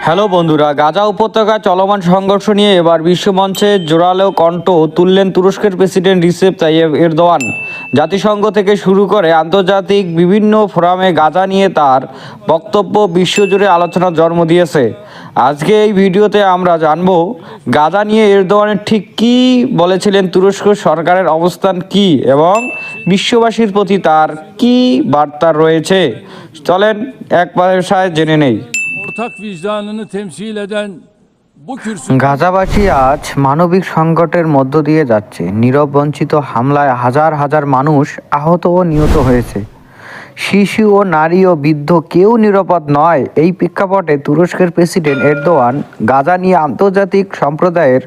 Hello বন্ধুরা, গাজা উপত্যকায় চলমান সংঘর্ষ নিয়ে এবার বিশ্বমঞ্চে জোরালো কণ্ঠ তুললেন তুরস্কের প্রেসিডেন্ট রিসেপ তাইয়েপ এরদোয়ান। জাতিসংঘ থেকে শুরু করে আন্তর্জাতিক বিভিন্ন ফোরামে গাজা নিয়ে তার বক্তব্য বিশ্বজুড়ে আলোচনার জন্ম দিয়েছে। আজকে এই ভিডিওতে আমরা জানব গাজা নিয়ে এরদোয়ানের ঠিক কী বলেছিলেন, তুরস্ক সরকারের অবস্থান কী এবং বিশ্ববাসীর প্রতি তার কী বার্তা রয়েছে। চলেন এক ভাষায় জেনে নেই। ortak vicdanını temsil eden bu kürsü গাজাবাসী আজ মানবিক সংকটের মধ্য দিয়ে যাচ্ছে। নীরব বঞ্চিত হামলায় হাজার হাজার মানুষ আহত ও নিহত হয়েছে। শিশু ও নারী ও বৃদ্ধ কেউ নিরাপদ নয়। এই প্রেক্ষাপটে তুরস্কের প্রেসিডেন্ট এরদোয়ান গাজা নিয়ে আন্তর্জাতিক সম্প্রদায়ের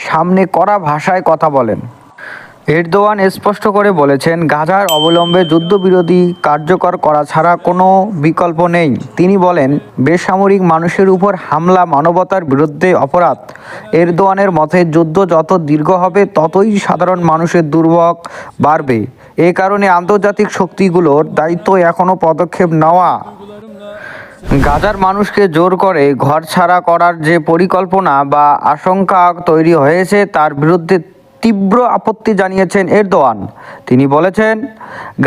সামনে কড়া ভাষায় কথা বলেন। এরদোয়ান স্পষ্ট করে বলেছেন, গাজার অবলম্বে যুদ্ধবিরোধী কার্যকর করা ছাড়া কোনো বিকল্প নেই। তিনি বলেন, বেসামরিক মানুষের উপর হামলা মানবতার বিরুদ্ধে অপরাধ। এরদোয়ানের মতে যুদ্ধ যত দীর্ঘ হবে ততই সাধারণ মানুষের দুর্ভোগ বাড়বে। এ কারণে আন্তর্জাতিক শক্তিগুলোর দায়িত্ব এখনও পদক্ষেপ নেওয়া। গাজার মানুষকে জোর করে ঘরছাড়া করার যে পরিকল্পনা বা আশঙ্কা তৈরি হয়েছে তার বিরুদ্ধে তীব্র আপত্তি জানিয়েছেন এরদোয়ান। তিনি বলেছেন,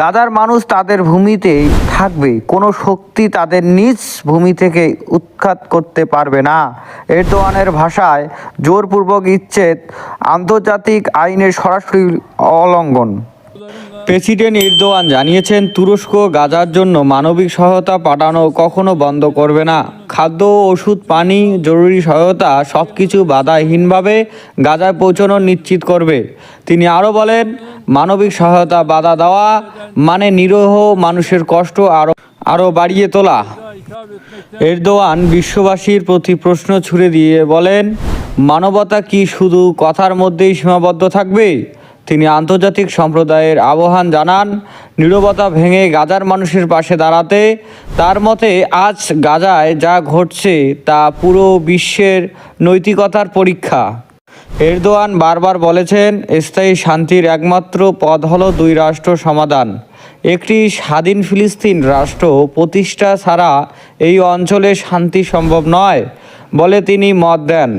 গাজার মানুষ তাদের ভূমিতেই থাকবে, কোনো শক্তি তাদের নিজ ভূমি থেকে উৎখাত করতে পারবে না। এরদোয়ানের ভাষায় জোরপূর্বক ইচ্ছেদ আন্তর্জাতিক আইনের সরাসরি অলঙ্ঘন। প্রেসিডেন্ট এরদোয়ান জানিয়েছেন, তুরস্ক গাজার জন্য মানবিক সহায়তা পাঠানো কখনো বন্ধ করবে না। খাদ্য, ওষুধ, পানি, জরুরি সহায়তা সবকিছু বাধাহীনভাবে গাজায় পৌঁছানো নিশ্চিত করবে। তিনি আরও বলেন, মানবিক সহায়তা বাধা দেওয়া মানে নিরীহ মানুষের কষ্ট আরও বাড়িয়ে তোলা। এরদোয়ান বিশ্ববাসীর প্রতি প্রশ্ন ছুড়ে দিয়ে বলেন, মানবতা কি শুধু কথার মধ্যেই সীমাবদ্ধ থাকবে? তিনি আন্তর্জাতিক সম্প্রদায়ের আহ্বান জানান নীরবতা ভেঙে গাজার মানুষের পাশে দাঁড়াতে। তার মতে আজ গাজায় যা ঘটছে তা পুরো বিশ্বের নৈতিকতার পরীক্ষা। এরদোয়ান বারবার বলেছেন, স্থায়ী শান্তির একমাত্র পথ হলো দুই রাষ্ট্র সমাধান। একটি স্বাধীন ফিলিস্তিন রাষ্ট্র প্রতিষ্ঠা ছাড়া এই অঞ্চলে শান্তি সম্ভব নয় বলে তিনি মত দেন।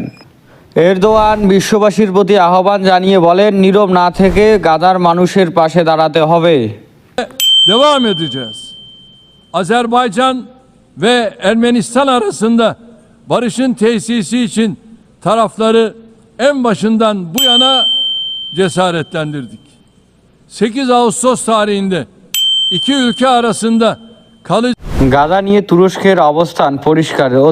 এরদোয়ান বিশ্ববাসীর প্রতি আহ্বান জানিয়ে বলেন, নীরব না থেকে গাজার মানুষের পাশে দাঁড়াতে হবে। devam edeceğiz. Azerbaycan ve Ermenistan arasında barışın tesisi için tarafları en başından bu yana cesaretlendirdik. 8 Ağustos tarihinde iki ülke arasında kalıcı Gaza নিয়ে তুরস্কের অবস্থান পরিষ্কার ও